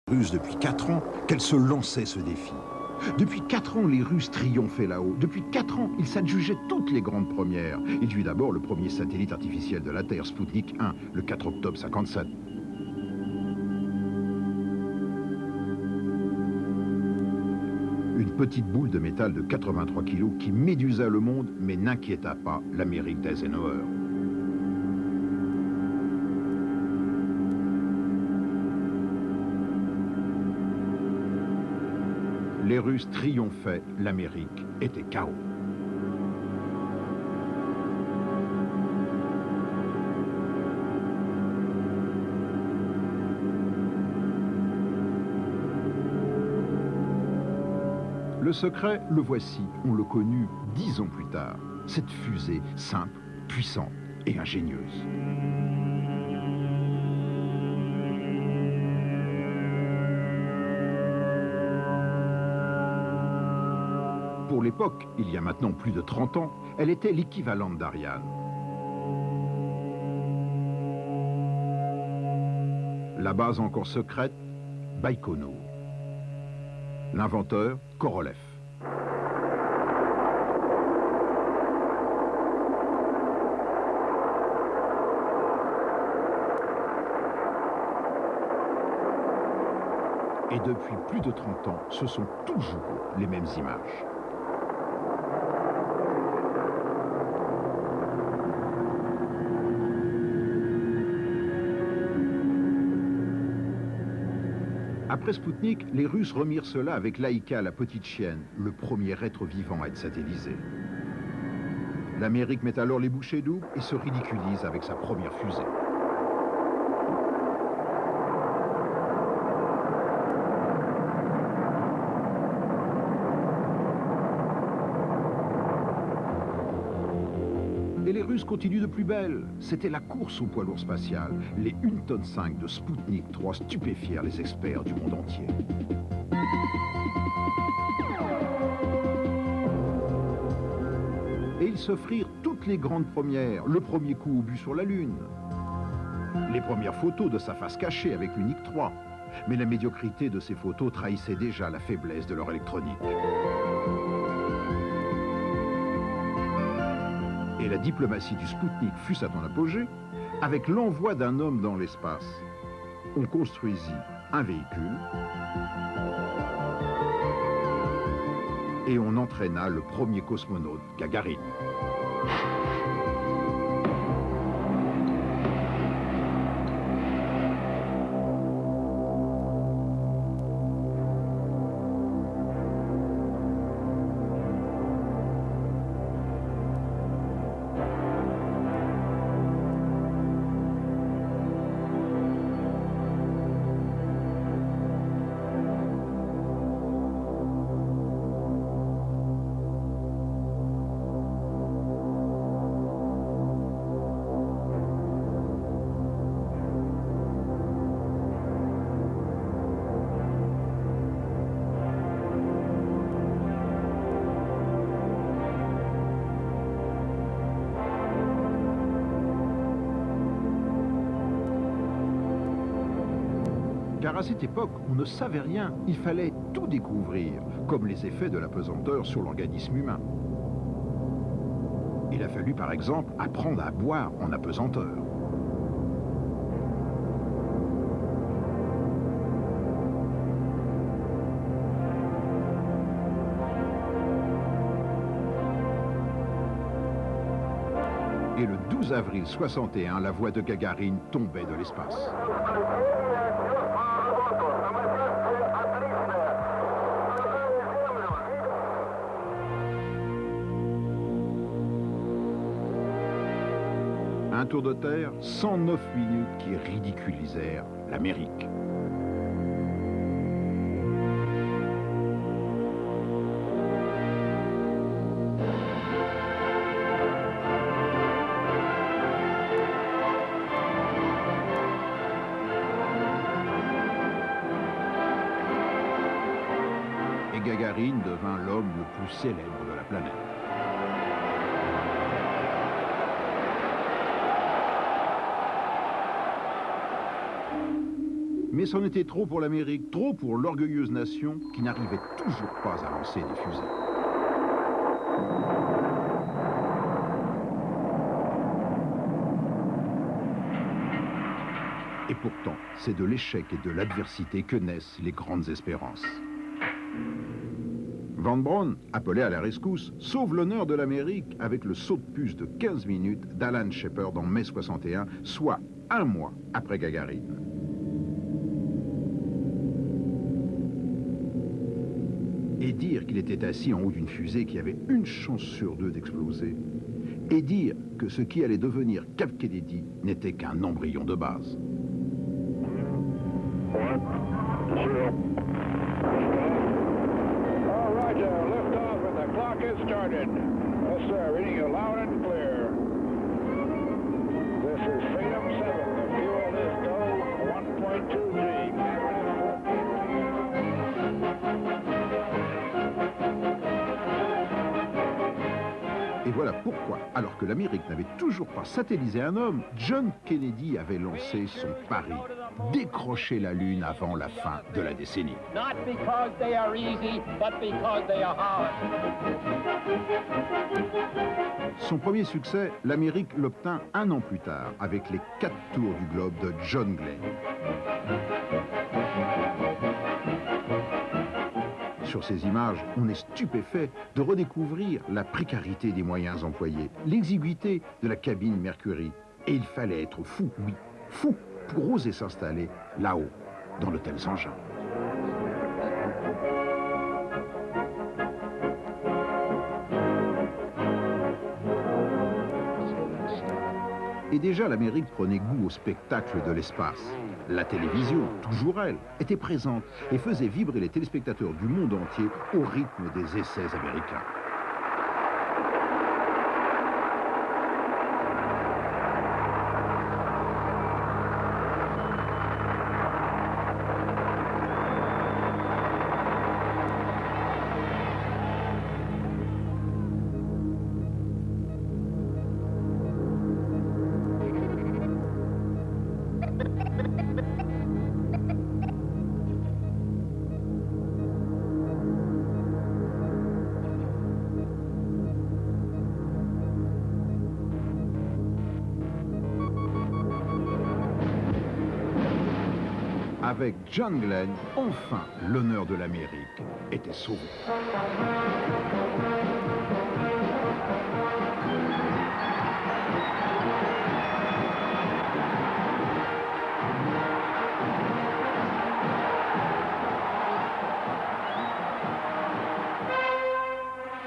Russes depuis 4 ans qu'elle se lançait ce défi. Depuis 4 ans, les Russes triomphaient là-haut. Depuis 4 ans, ils s'adjugeaient toutes les grandes premières. Il y eut d'abord le premier satellite artificiel de la Terre, Sputnik 1, le 4 octobre 57. Une petite boule de métal de 83 kilos qui médusa le monde, mais n'inquiéta pas l'Amérique d'Eisenhower. Les Russes triomphaient, l'Amérique était KO. Le secret, le voici, on le connut 10 ans plus tard. Cette fusée simple, puissante et ingénieuse. Pour l'époque, il y a maintenant plus de 30 ans, elle était l'équivalent d'Ariane. La base encore secrète, Baïkonour. L'inventeur, Korolev. Et depuis plus de 30 ans, ce sont toujours les mêmes images. Après Sputnik, les Russes remirent cela avec Laïka, la petite chienne, le premier être vivant à être satellisé. L'Amérique met alors les bouchées doubles et se ridiculise avec sa première fusée. Et les Russes continuent de plus belle. C'était la course au poids lourd spatial. Les 1,5 tonnes de Sputnik 3 stupéfièrent les experts du monde entier. Et ils s'offrirent toutes les grandes premières. Le premier coup au but sur la Lune. Les premières photos de sa face cachée avec l'Unique 3. Mais la médiocrité de ces photos trahissait déjà la faiblesse de leur électronique. Et la diplomatie du Sputnik fut à son apogée avec l'envoi d'un homme dans l'espace. On construisit un véhicule et on entraîna le premier cosmonaute, Gagarine. Car à cette époque, on ne savait rien, il fallait tout découvrir, comme les effets de l'apesanteur sur l'organisme humain. Il a fallu par exemple apprendre à boire en apesanteur. Et le 12 avril 61, la voix de Gagarine tombait de l'espace. Un tour de terre, 109 minutes qui ridiculisèrent l'Amérique. Et Gagarine devint l'homme le plus célèbre de la planète. Mais c'en était trop pour l'Amérique, trop pour l'orgueilleuse nation qui n'arrivait toujours pas à lancer des fusées. Et pourtant, c'est de l'échec et de l'adversité que naissent les grandes espérances. Van Braun, appelé à la rescousse, sauve l'honneur de l'Amérique avec le saut de puce de 15 minutes d'Alan Shepard en mai 61, soit un mois après Gagarine. Et dire qu'il était assis en haut d'une fusée qui avait une chance sur deux d'exploser, et dire que ce qui allait devenir Cap Kennedy n'était qu'un embryon de base. 1, 0. All right, lift off and the clock has started. Yes, sir. Reading you loud and clear. This is Freedom 7. The fuel is go 1.2 G. Et voilà pourquoi, alors que l'Amérique n'avait toujours pas satellisé un homme, John Kennedy avait lancé son pari, décrocher la Lune avant la fin de la décennie. Not because they are easy, but because they are hard. Son premier succès, l'Amérique l'obtint un an plus tard, avec les 4 tours du globe de John Glenn. Sur ces images, on est stupéfait de redécouvrir la précarité des moyens employés, l'exiguïté de la cabine Mercury. Et il fallait être fou, oui, fou, pour oser s'installer là-haut, dans de tels engins. Et déjà, l'Amérique prenait goût au spectacle de l'espace. La télévision, toujours elle, était présente et faisait vibrer les téléspectateurs du monde entier au rythme des essais américains. Avec John Glenn, enfin, l'honneur de l'Amérique était sauvé.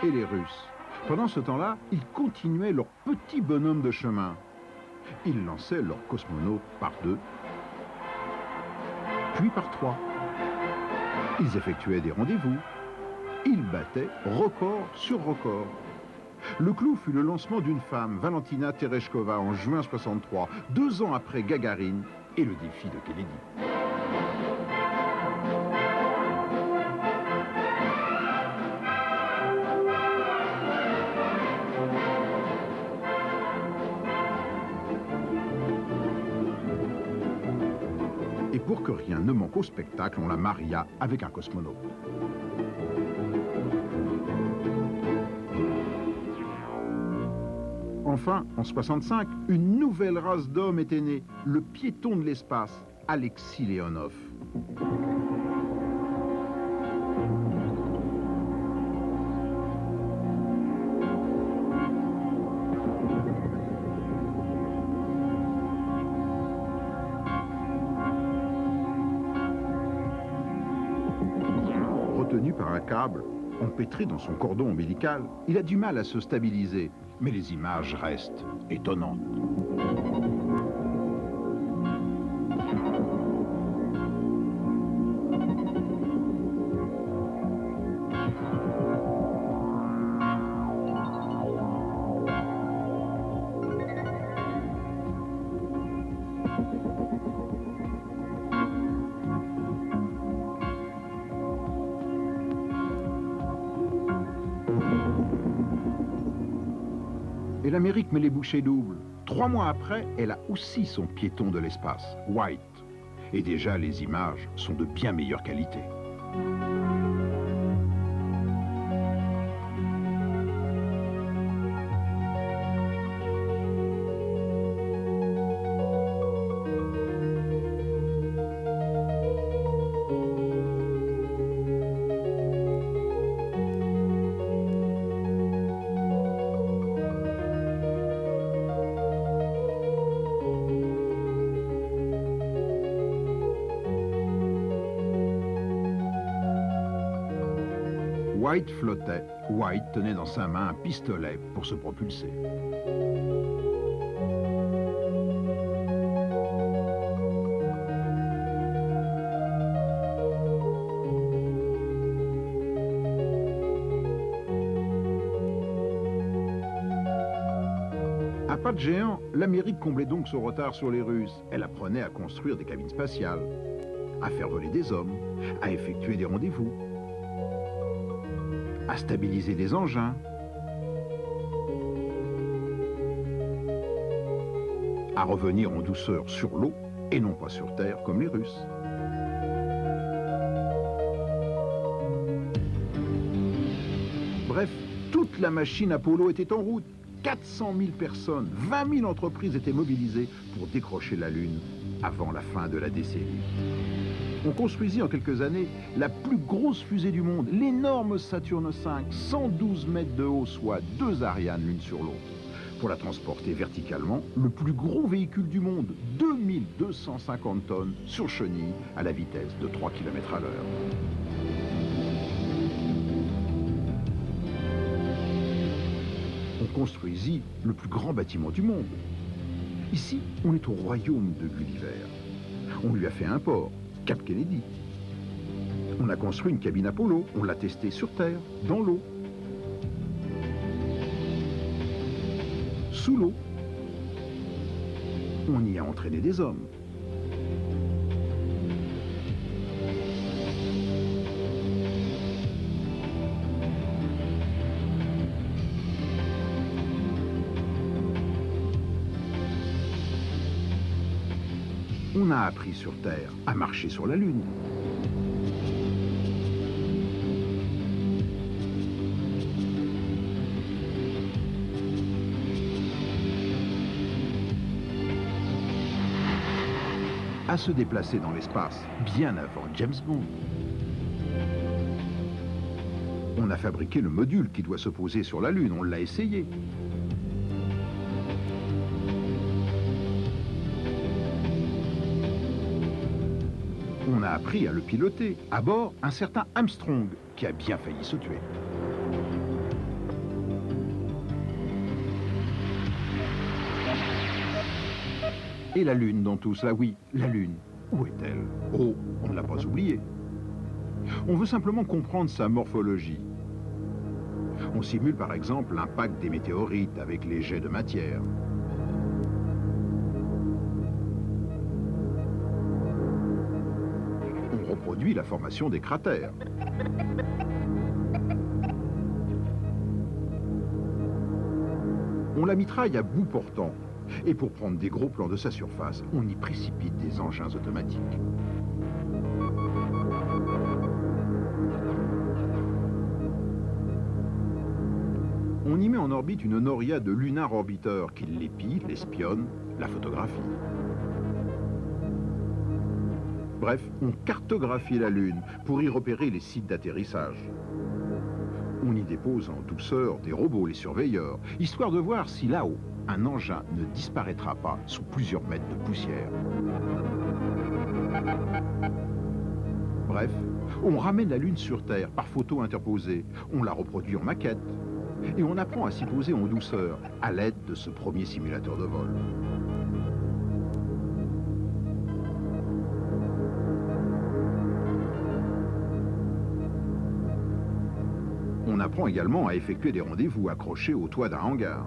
Et les Russes, pendant ce temps-là, ils continuaient leur petit bonhomme de chemin. Ils lançaient leurs cosmonautes par 2, puis par 3. Ils effectuaient des rendez-vous. Ils battaient record sur record. Le clou fut le lancement d'une femme, Valentina Tereshkova, en juin 63, 2 ans après Gagarine et le défi de Kennedy. Et pour que rien ne manque au spectacle, on la maria avec un cosmonaute. Enfin, en 65, une nouvelle race d'hommes était née, le piéton de l'espace, Alexis Leonov. Retenu par un câble, empêtré dans son cordon ombilical, il a du mal à se stabiliser, mais les images restent étonnantes. Et l'Amérique met les bouchées doubles. 3 mois après, elle a aussi son piéton de l'espace, White. Et déjà, les images sont de bien meilleure qualité. White flottait. White tenait dans sa main un pistolet pour se propulser. À pas de géant, l'Amérique comblait donc son retard sur les Russes. Elle apprenait à construire des cabines spatiales, à faire voler des hommes, à effectuer des rendez-vous, à stabiliser des engins, à revenir en douceur sur l'eau et non pas sur terre comme les Russes. Bref, toute la machine Apollo était en route. 400 000 personnes, 20 000 entreprises étaient mobilisées pour décrocher la Lune avant la fin de la décennie. On construisit en quelques années la plus grosse fusée du monde, l'énorme Saturne V, 112 mètres de haut, soit 2 Ariane l'une sur l'autre. Pour la transporter verticalement, le plus gros véhicule du monde, 2250 tonnes sur chenille à la vitesse de 3 km à l'heure. On construisit le plus grand bâtiment du monde. Ici, on est au royaume de Gulliver. On lui a fait un port, Cap Kennedy. On a construit une cabine Apollo, on l'a testée sur Terre, dans l'eau. Sous l'eau. On y a entraîné des hommes. On a appris sur Terre à marcher sur la Lune. À se déplacer dans l'espace bien avant James Bond. On a fabriqué le module qui doit se poser sur la Lune, on l'a essayé. On a appris à le piloter. À bord, un certain Armstrong, qui a bien failli se tuer. Et la Lune dans tout cela, oui, la Lune. Où est-elle? Oh, on ne l'a pas oubliée. On veut simplement comprendre sa morphologie. On simule par exemple l'impact des météorites avec les jets de matière. On reproduit la formation des cratères. On la mitraille à bout portant. Et pour prendre des gros plans de sa surface, on y précipite des engins automatiques. On y met en orbite une noria de Lunar Orbiter qui l'épie, l'espionne, la photographie. Bref, on cartographie la Lune pour y repérer les sites d'atterrissage. On y dépose en douceur des robots, les surveilleurs, histoire de voir si là-haut, un engin ne disparaîtra pas sous plusieurs mètres de poussière. Bref, on ramène la Lune sur Terre par photo interposée, on la reproduit en maquette, et on apprend à s'y poser en douceur à l'aide de ce premier simulateur de vol. On apprend également à effectuer des rendez-vous accrochés au toit d'un hangar.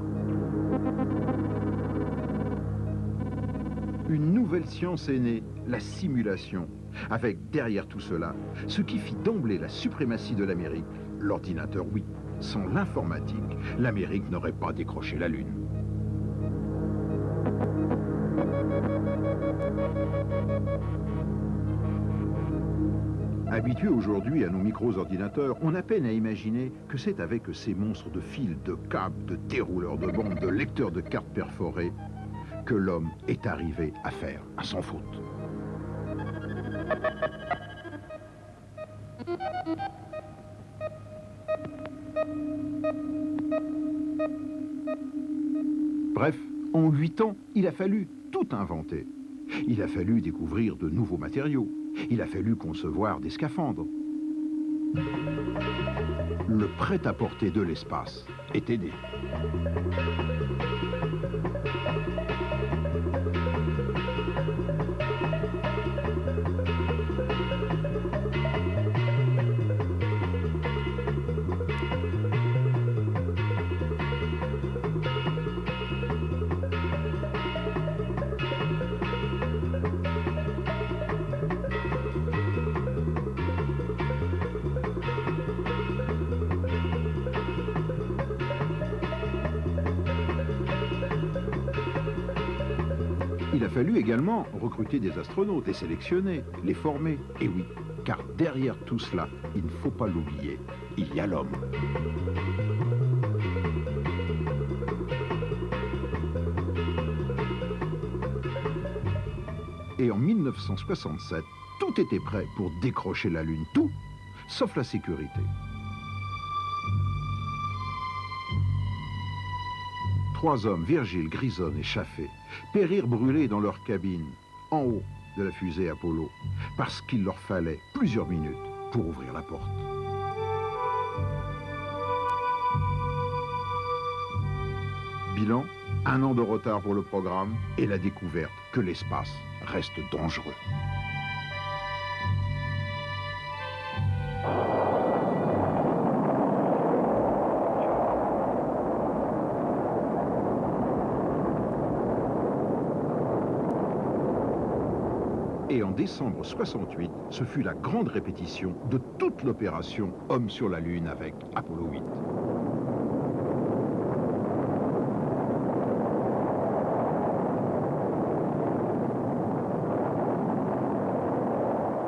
Une nouvelle science est née, la simulation, avec derrière tout cela, ce qui fit d'emblée la suprématie de l'Amérique, l'ordinateur, oui. Sans l'informatique, l'Amérique n'aurait pas décroché la Lune. Habitués aujourd'hui à nos micro-ordinateurs, on a peine à imaginer que c'est avec ces monstres de fils, de câbles, de dérouleurs de bandes, de lecteurs de cartes perforées que l'homme est arrivé à faire un sans faute. Bref, en 8 ans, il a fallu tout inventer. Il a fallu découvrir de nouveaux matériaux. Il a fallu concevoir des scaphandres. Le prêt-à-porter de l'espace était né. Il a fallu également recruter des astronautes, les sélectionner, les former. Et oui, car derrière tout cela, il ne faut pas l'oublier, il y a l'homme. Et en 1967, tout était prêt pour décrocher la Lune. Tout, sauf la sécurité. 3 hommes, Virgile, Grissom et Chaffee, périrent brûlés dans leur cabine, en haut de la fusée Apollo, parce qu'il leur fallait plusieurs minutes pour ouvrir la porte. Bilan, 1 an de retard pour le programme et la découverte que l'espace reste dangereux. Et en décembre 68, ce fut la grande répétition de toute l'opération Homme sur la Lune avec Apollo 8.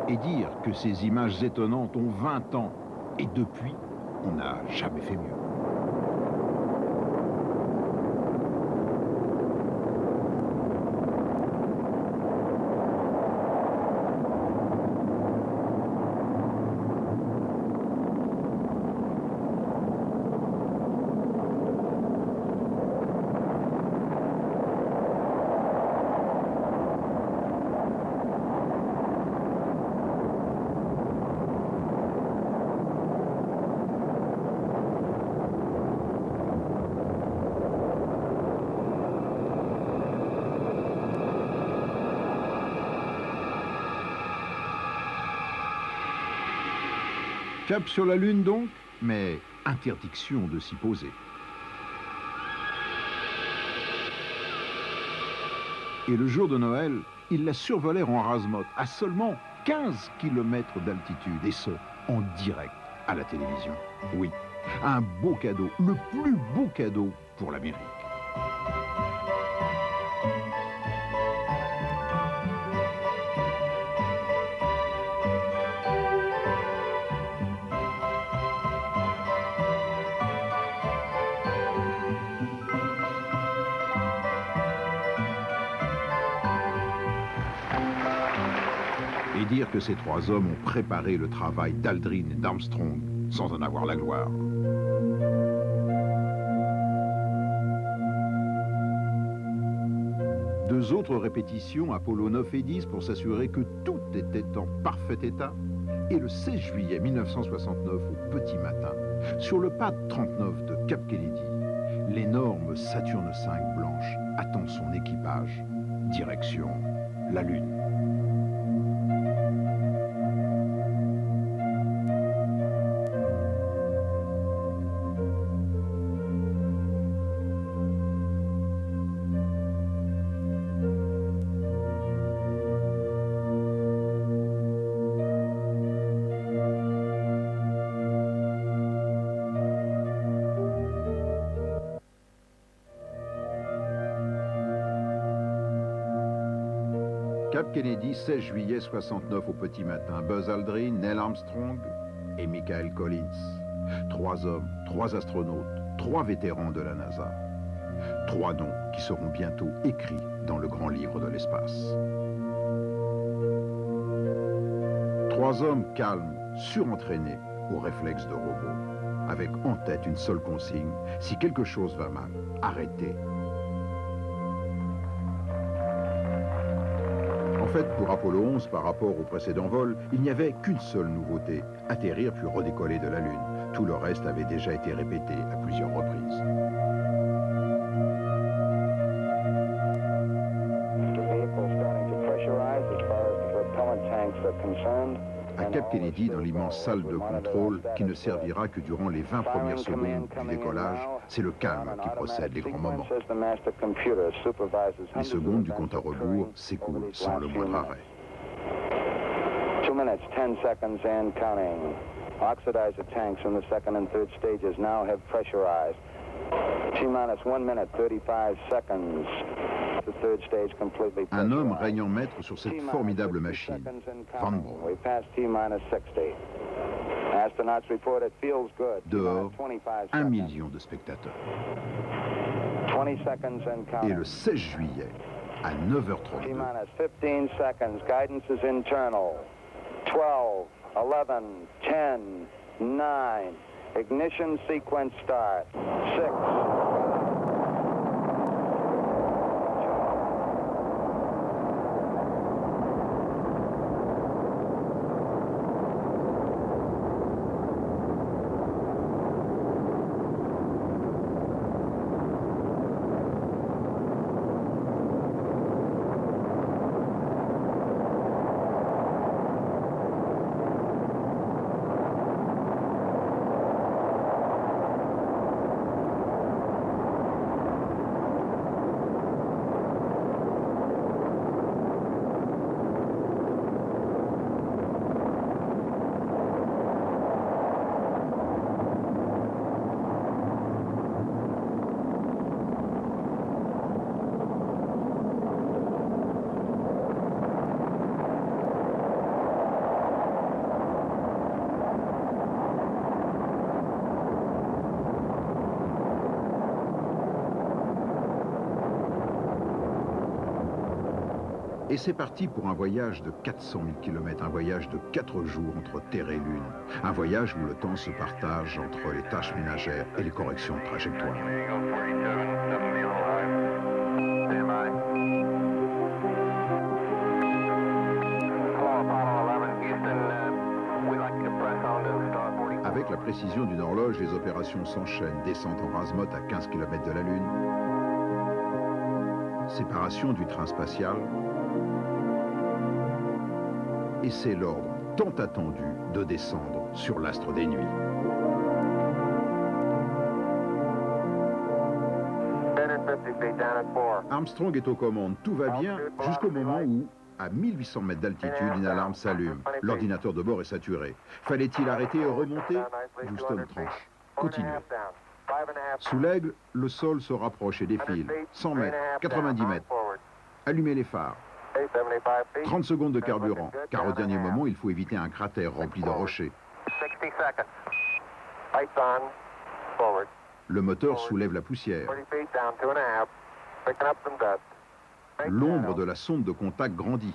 Et dire que ces images étonnantes ont 20 ans, et depuis, on n'a jamais fait mieux. Cap sur la Lune donc, mais interdiction de s'y poser. Et le jour de Noël, ils la survolèrent en rase-motte à seulement 15 km d'altitude, et ce, en direct à la télévision. Oui, un beau cadeau, le plus beau cadeau pour l'Amérique. Et dire que ces 3 hommes ont préparé le travail d'Aldrin et d'Armstrong sans en avoir la gloire. Deux autres répétitions, Apollo 9 et 10, pour s'assurer que tout était en parfait état. Et le 16 juillet 1969, au petit matin, sur le pas 39 de Cap Kennedy, l'énorme Saturne V blanche attend son équipage, direction la Lune. Cap Kennedy, 16 juillet 69 au petit matin. Buzz Aldrin, Neil Armstrong et Michael Collins. 3 hommes, 3 astronautes, 3 vétérans de la NASA. 3 noms qui seront bientôt écrits dans le grand livre de l'espace. 3 hommes calmes, surentraînés aux réflexes de robots, avec en tête une seule consigne: si quelque chose va mal, arrêtez. En fait, pour Apollo 11, par rapport au précédent vol, il n'y avait qu'une seule nouveauté: atterrir puis redécoller de la Lune. Tout le reste avait déjà été répété à plusieurs reprises. À Cap Kennedy, dans l'immense salle de contrôle, qui ne servira que durant les 20 premières secondes du décollage, c'est le calme qui procède les grands moments. Les secondes du compte à rebours s'écoulent sans le moindre arrêt. 2 minutes, 10 seconds and counting. Oxidizer tanks in the second and third stages now have pressurized. T-minus 1 minute, 35 seconds. The third stage completely pressurized. Un homme règne en maître sur cette formidable machine, Van Braun. We passed T-minus 60. Astronauts report it feels good. Dehors, T-minus 25 1 seconds. million de spectateurs. 20 seconds and counting. Et le 16 juillet, à 9h32, T-minus 15 seconds. Guidance is internal. 12, 11, 10, 9. Ignition sequence start. 6. Et c'est parti pour un voyage de 400 000 km, un voyage de 4 jours entre Terre et Lune. Un voyage où le temps se partage entre les tâches ménagères et les corrections de trajectoire. Avec la précision d'une horloge, les opérations s'enchaînent. Descente en rase-motte à 15 km de la Lune. Séparation du train spatial. Et c'est l'ordre tant attendu de descendre sur l'astre des nuits. Armstrong est aux commandes, tout va bien jusqu'au moment où, à 1800 mètres d'altitude, une alarme s'allume. L'ordinateur de bord est saturé. Fallait-il arrêter et remonter? Houston tranche. Continuez. Sous l'Aigle, le sol se rapproche et défile. 100 mètres, 90 mètres. Allumez les phares. 30 secondes de carburant, car au dernier moment, il faut éviter un cratère rempli de rochers. Le moteur soulève la poussière. L'ombre de la sonde de contact grandit.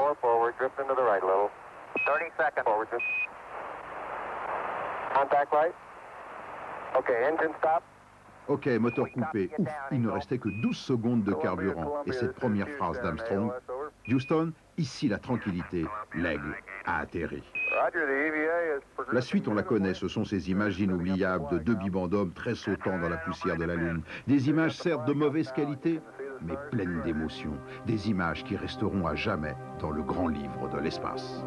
Ok, moteur coupé. Ouf, il ne restait que 12 secondes de carburant. Et cette première phrase d'Armstrong: Houston, ici la tranquillité, l'Aigle a atterri. La suite, on la connaît, ce sont ces images inoubliables de 2 bibendums très sautants dans la poussière de la Lune. Des images certes de mauvaise qualité, mais pleines d'émotions. Des images qui resteront à jamais dans le grand livre de l'espace.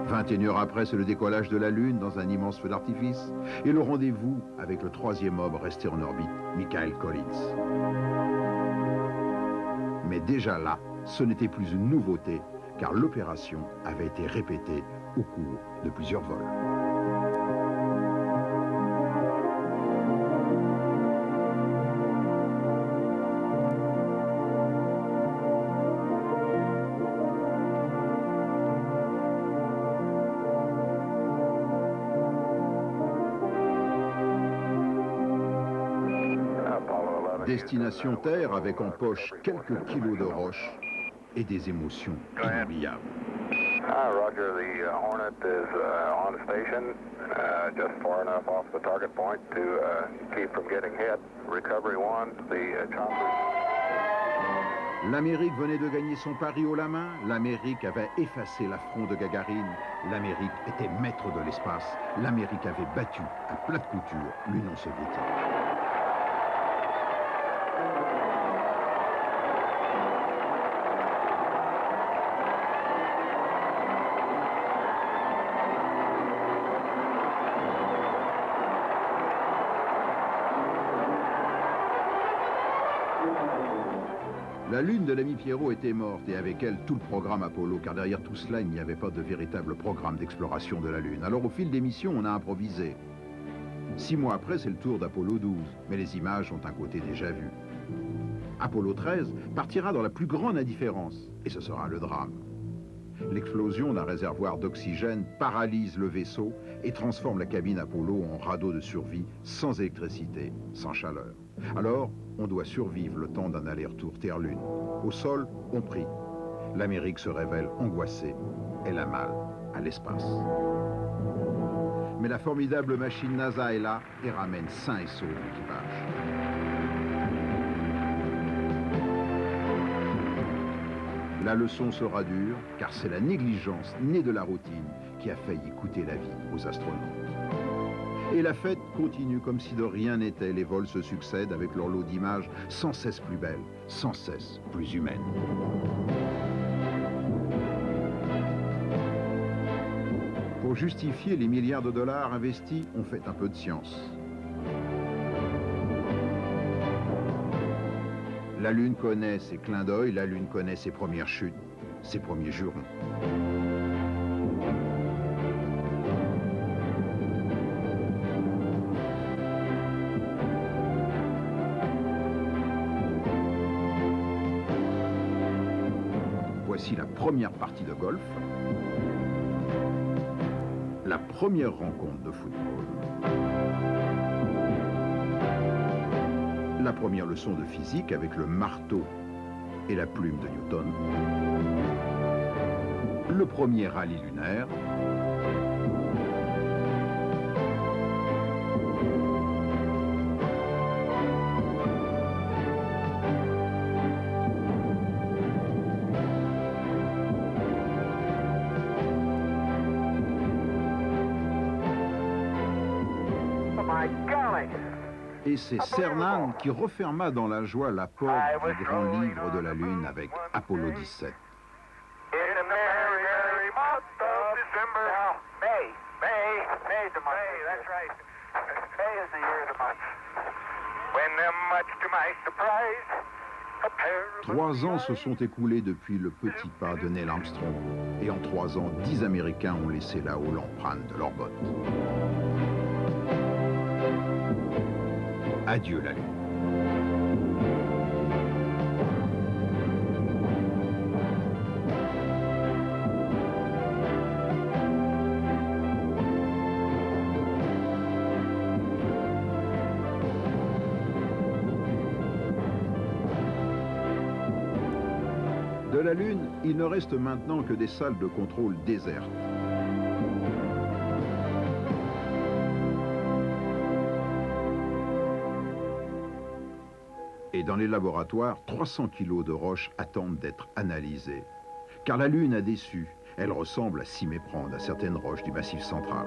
21 heures après, c'est le décollage de la Lune dans un immense feu d'artifice et le rendez-vous avec le 3e homme resté en orbite, Michael Collins. Mais déjà là, ce n'était plus une nouveauté, car l'opération avait été répétée au cours de plusieurs vols. Destination Terre avec en poche quelques kilos de roches et des émotions inoubliables. Roger, the Hornet is on station, just far enough off the target point to keep from getting hit. Recovery 1, the chopper. L'Amérique venait de gagner son pari haut la main, l'Amérique avait effacé l'affront de Gagarine, l'Amérique était maître de l'espace, l'Amérique avait battu à plat de couture l'Union soviétique. La lune de l'ami Pierrot était morte et avec elle tout le programme Apollo, car derrière tout cela, il n'y avait pas de véritable programme d'exploration de la Lune. Alors au fil des missions, on a improvisé. 6 mois après, c'est le tour d'Apollo 12, mais les images ont un côté déjà vu. Apollo 13 partira dans la plus grande indifférence, et ce sera le drame. L'explosion d'un réservoir d'oxygène paralyse le vaisseau et transforme la cabine Apollo en radeau de survie sans électricité, sans chaleur. Alors, on doit survivre le temps d'un aller-retour Terre-Lune. Au sol, on prie. L'Amérique se révèle angoissée. Elle a mal à l'espace. Mais la formidable machine NASA est là et ramène sain et sauf l'équipage. La leçon sera dure, car c'est la négligence née de la routine qui a failli coûter la vie aux astronautes. Et la fête continue comme si de rien n'était. Les vols se succèdent avec leur lot d'images sans cesse plus belles, sans cesse plus humaines. Pour justifier les milliards de dollars investis, on fait un peu de science. La Lune connaît ses clins d'œil, la Lune connaît ses premières chutes, ses premiers jurons. Voici la première partie de golf, la première rencontre de football, la première leçon de physique avec le marteau et la plume de Newton, le premier rallye lunaire, et c'est Cernan qui referma dans la joie la porte du grand livre de la Lune avec Apollo 17. Trois ans se sont écoulés depuis le petit pas de Neil Armstrong. Et en 3 ans, 10 Américains ont laissé là-haut l'empreinte de leurs bottes. Adieu la Lune. De la Lune, il ne reste maintenant que des salles de contrôle désertes. Et dans les laboratoires, 300 kilos de roches attendent d'être analysées. Car la Lune a déçu. Elle ressemble à s'y méprendre à certaines roches du Massif central.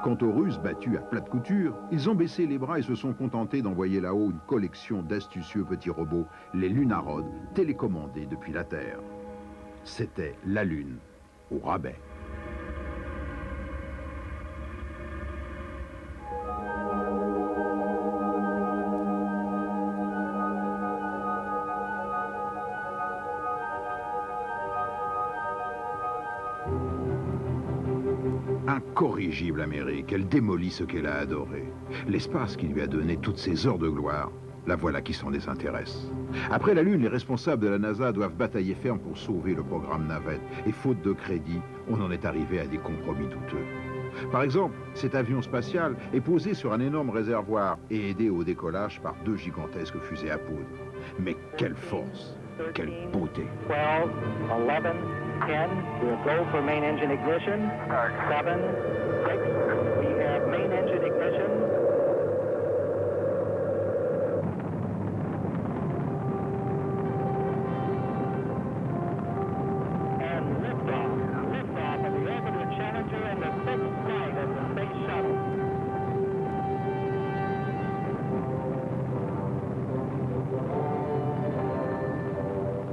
Quant aux Russes battus à plat de couture, ils ont baissé les bras et se sont contentés d'envoyer là-haut une collection d'astucieux petits robots, les Lunarods, télécommandés depuis la Terre. C'était la Lune au rabais. Incorrigible Amérique, elle démolit ce qu'elle a adoré. L'espace qui lui a donné toutes ses heures de gloire La voilà qui s'en désintéresse. Après la Lune, les responsables de la NASA doivent batailler ferme pour sauver le programme navette. Et faute de crédit, on en est arrivé à des compromis douteux. Par exemple, cet avion spatial est posé sur un énorme réservoir et aidé au décollage par 2 gigantesques fusées à poudre. Mais quelle force, quelle beauté! 12, 11, 10, we'll go for main engine ignition. 7, 6, we have main engine ignition. And liftoff. Liftoff of the Orbital Challenger and the 6th flight of the Space Shuttle.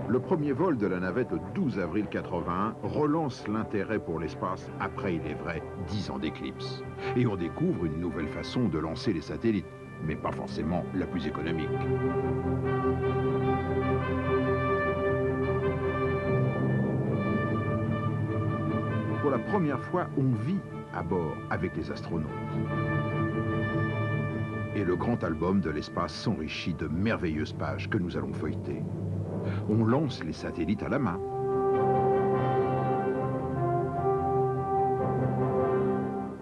Le premier vol de la navette le 12 avril 81 relance l'intérêt pour l'espace après, il est vrai, 10 ans d'éclipse. Et on découvre une nouvelle façon de lancer les satellites, mais pas forcément la plus économique. Pour la première fois, on vit à bord avec les astronautes. Et le grand album de l'espace s'enrichit de merveilleuses pages que nous allons feuilleter. On lance les satellites à la main.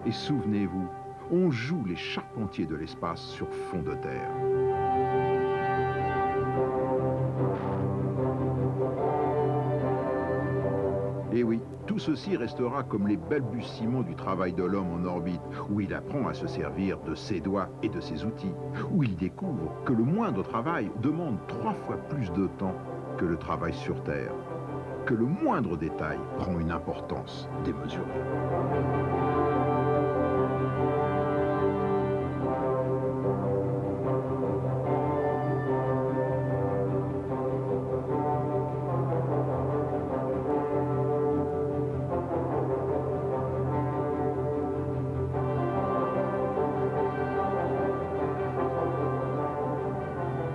Et souvenez-vous, on joue les charpentiers de l'espace sur fond de terre. Et oui, tout ceci restera comme les balbutiements du travail de l'homme en orbite, où il apprend à se servir de ses doigts et de ses outils, où il découvre que le moindre travail demande 3 fois plus de temps que le travail sur Terre, que le moindre détail prend une importance démesurée.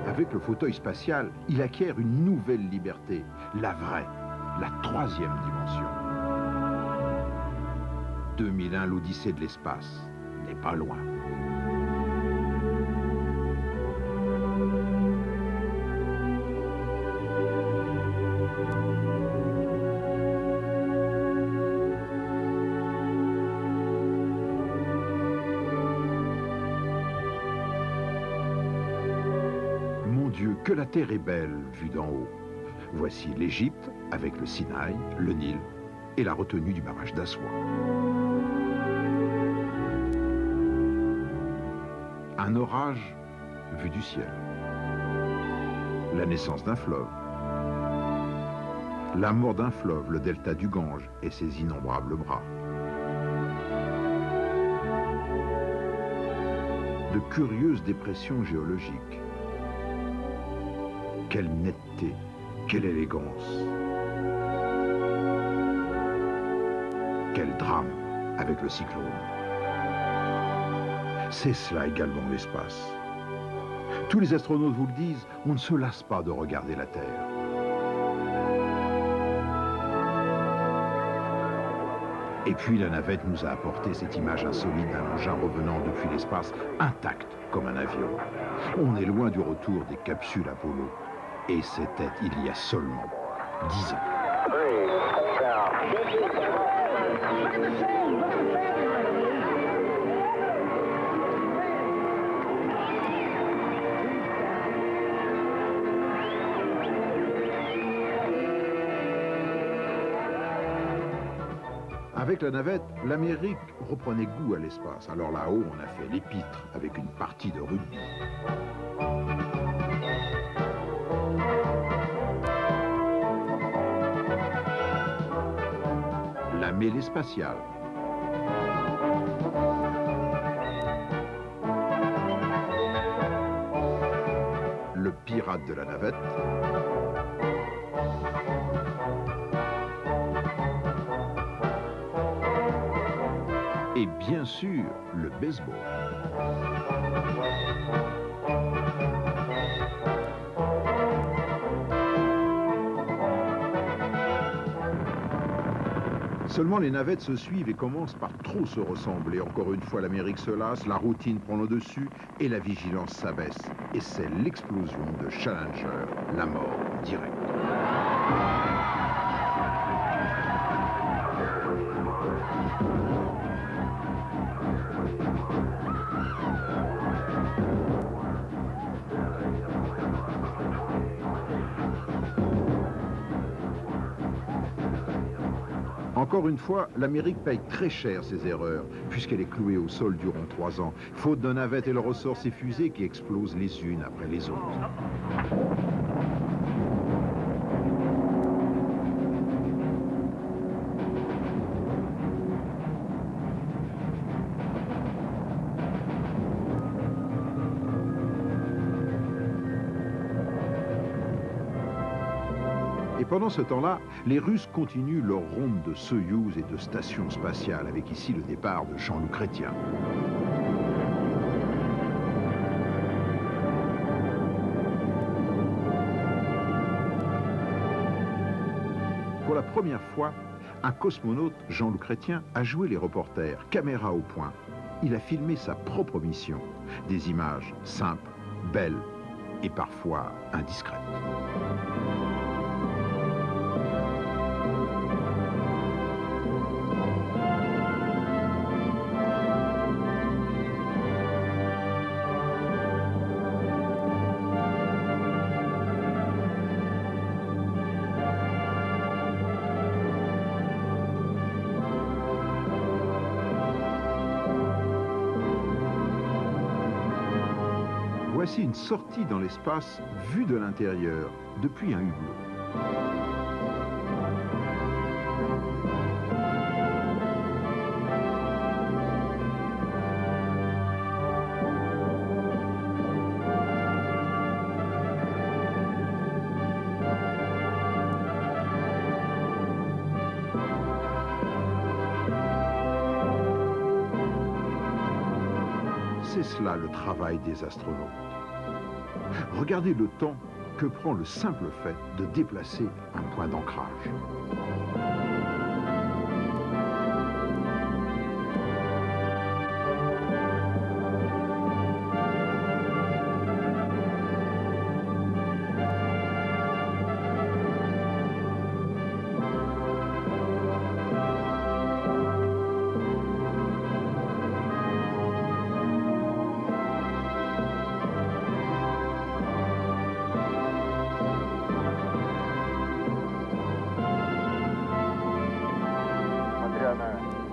Avec le fauteuil spatial, il acquiert une nouvelle liberté, la vraie, la 3e dimension. 2001, l'Odyssée de l'espace n'est pas loin. Que la Terre est belle, vue d'en haut. Voici l'Égypte, avec le Sinaï, le Nil et la retenue du barrage d'Assoua. Un orage vu du ciel. La naissance d'un fleuve. La mort d'un fleuve, le delta du Gange et ses innombrables bras. De curieuses dépressions géologiques. Quelle netteté, quelle élégance. Quel drame avec le cyclone. C'est cela également l'espace. Tous les astronautes vous le disent, on ne se lasse pas de regarder la Terre. Et puis la navette nous a apporté cette image insolite d'un engin revenant depuis l'espace, intact comme un avion. On est loin du retour des capsules Apollo. Et c'était il y a seulement 10 ans. Avec la navette, l'Amérique reprenait goût à l'espace. Alors là-haut, on a fait l'épître avec une partie de rugby. La mêlée spatiale. Le pirate de la navette. Et bien sûr, le baseball. Seulement les navettes se suivent et commencent par trop se ressembler. Encore une fois, l'Amérique se lasse, la routine prend le dessus et la vigilance s'abaisse. Et c'est l'explosion de Challenger, la mort directe. Encore une fois, l'Amérique paye très cher ses erreurs, puisqu'elle est clouée au sol durant 3 ans. Faute de navette, elle ressort ses fusées qui explosent les unes après les autres. Et pendant ce temps-là, les Russes continuent leur ronde de Soyouz et de stations spatiales, avec ici le départ de Jean-Loup Chrétien. Pour la première fois, un cosmonaute, Jean-Loup Chrétien, a joué les reporters, caméra au point. Il a filmé sa propre mission. Des images simples, belles et parfois indiscrètes. Voici une sortie dans l'espace vue de l'intérieur, depuis un hublot. C'est cela le travail des astronautes. Regardez le temps que prend le simple fait de déplacer un point d'ancrage.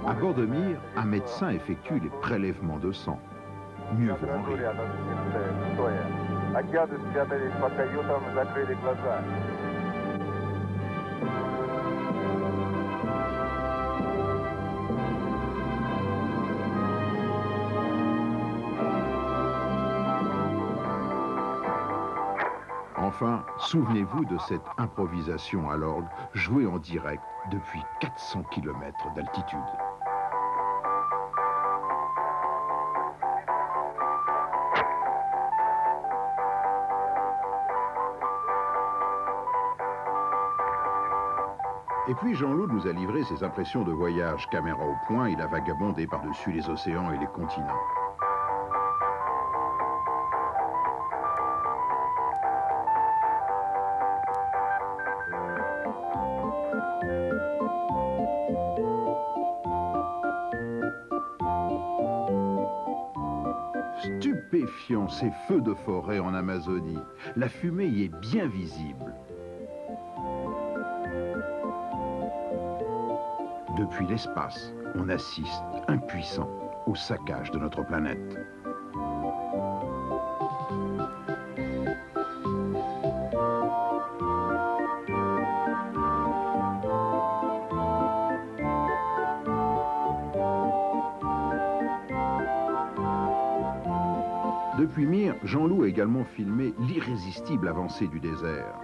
À bord de Mir, un médecin effectue les prélèvements de sang. Mieux vaut en rire. Enfin, souvenez-vous de cette improvisation à l'orgue jouée en direct depuis 400 km d'altitude. Et puis Jean-Loup nous a livré ses impressions de voyage. Caméra au point, il a vagabondé par-dessus les océans et les continents. Stupéfiant ces feux de forêt en Amazonie. La fumée y est bien visible. Depuis l'espace, on assiste, impuissant, au saccage de notre planète. Depuis Mir, Jean-Loup a également filmé l'irrésistible avancée du désert.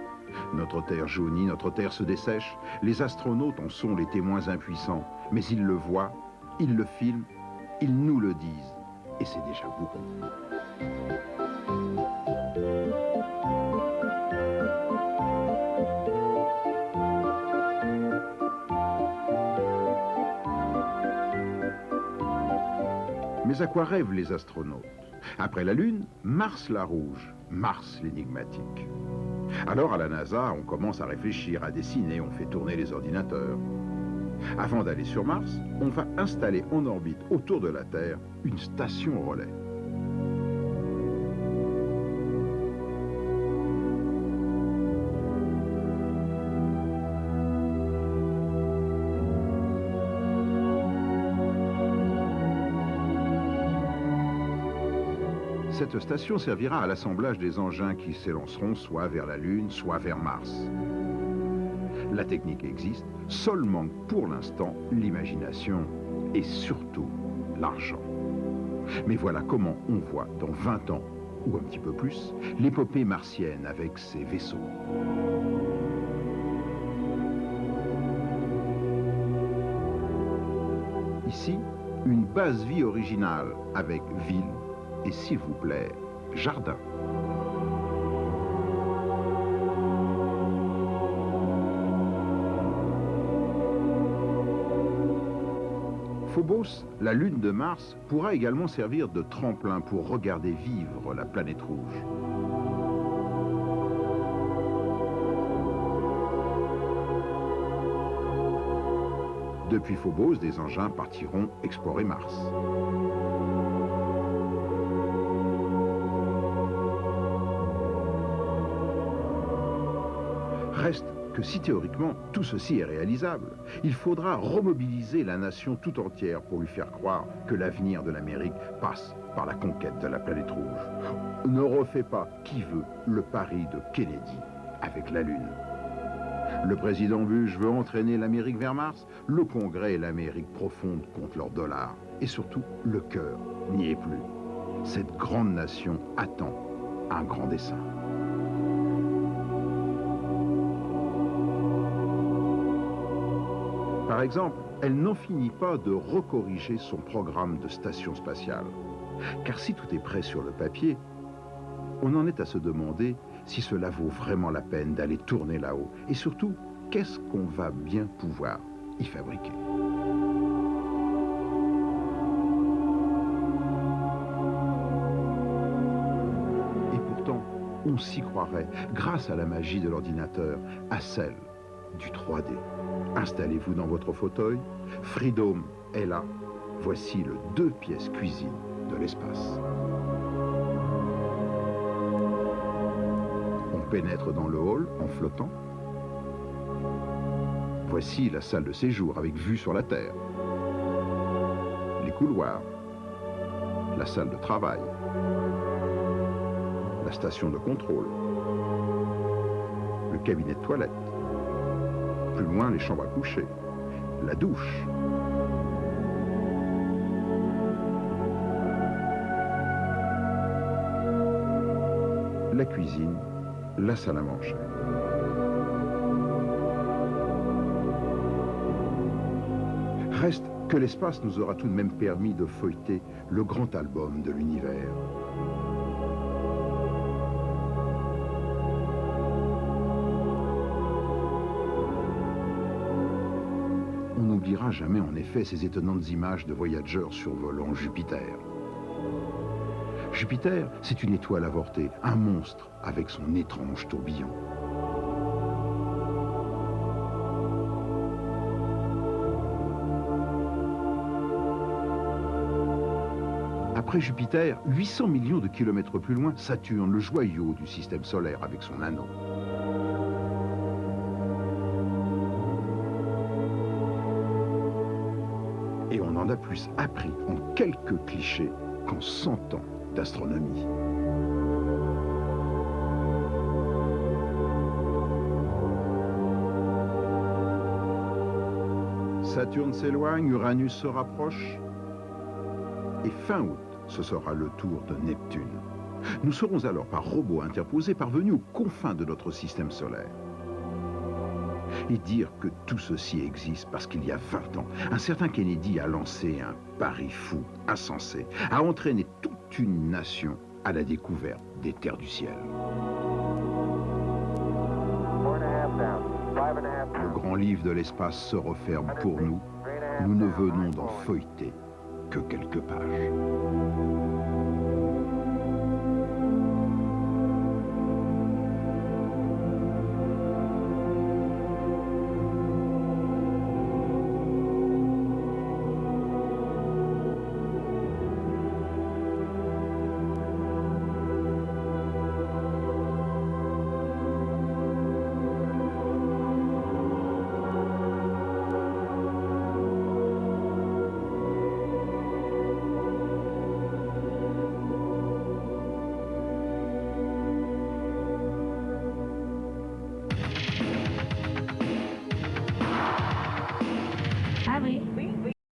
Notre Terre jaunit, notre Terre se dessèche. Les astronautes en sont les témoins impuissants. Mais ils le voient, ils le filment, ils nous le disent. Et c'est déjà beaucoup. Mais à quoi rêvent les astronautes? Après la Lune, Mars la rouge, Mars l'énigmatique. Alors à la NASA, on commence à réfléchir, à dessiner, on fait tourner les ordinateurs. Avant d'aller sur Mars, on va installer en orbite autour de la Terre une station relais. Cette station servira à l'assemblage des engins qui s'élanceront soit vers la Lune, soit vers Mars. La technique existe, seul manque pour l'instant l'imagination et surtout l'argent. Mais voilà comment on voit dans 20 ans, ou un petit peu plus, l'épopée martienne avec ses vaisseaux. Ici, une base vie originale avec ville et, s'il vous plaît, jardin. Phobos, la lune de Mars, pourra également servir de tremplin pour regarder vivre la planète rouge. Depuis Phobos, des engins partiront explorer Mars. Reste que si théoriquement tout ceci est réalisable, il faudra remobiliser la nation tout entière pour lui faire croire que l'avenir de l'Amérique passe par la conquête de la planète rouge. Ne refait pas, qui veut, le pari de Kennedy avec la Lune. Le président Bush veut entraîner l'Amérique vers Mars, le Congrès et l'Amérique profonde contre leur dollar. Et surtout, le cœur n'y est plus. Cette grande nation attend un grand dessein. Par exemple, elle n'en finit pas de recorriger son programme de station spatiale. Car si tout est prêt sur le papier, on en est à se demander si cela vaut vraiment la peine d'aller tourner là-haut. Et surtout, qu'est-ce qu'on va bien pouvoir y fabriquer? Et pourtant, on s'y croirait, grâce à la magie de l'ordinateur, à celle du 3D. Installez-vous dans votre fauteuil, Freedom est là. Voici le 2 pièces cuisine de l'espace. On pénètre dans le hall en flottant. Voici la salle de séjour avec vue sur la Terre. Les couloirs, la salle de travail, la station de contrôle, le cabinet de toilette. Plus loin, les chambres à coucher, la douche. La cuisine, la salle à manger. Reste que l'espace nous aura tout de même permis de feuilleter le grand album de l'univers. On n'oubliera jamais en effet ces étonnantes images de voyageurs survolant Jupiter. Jupiter, c'est une étoile avortée, un monstre avec son étrange tourbillon. Après Jupiter, 800 millions de kilomètres plus loin, Saturne, le joyau du système solaire avec son anneau. Et on en a plus appris en quelques clichés qu'en 100 ans d'astronomie. Saturne s'éloigne, Uranus se rapproche. Et fin août, ce sera le tour de Neptune. Nous serons alors par robots interposés parvenus aux confins de notre système solaire. Et dire que tout ceci existe parce qu'il y a 20 ans, un certain Kennedy a lancé un pari fou, insensé, a entraîné toute une nation à la découverte des terres du ciel. Le grand livre de l'espace se referme pour nous. Nous ne venons d'en feuilleter que quelques pages.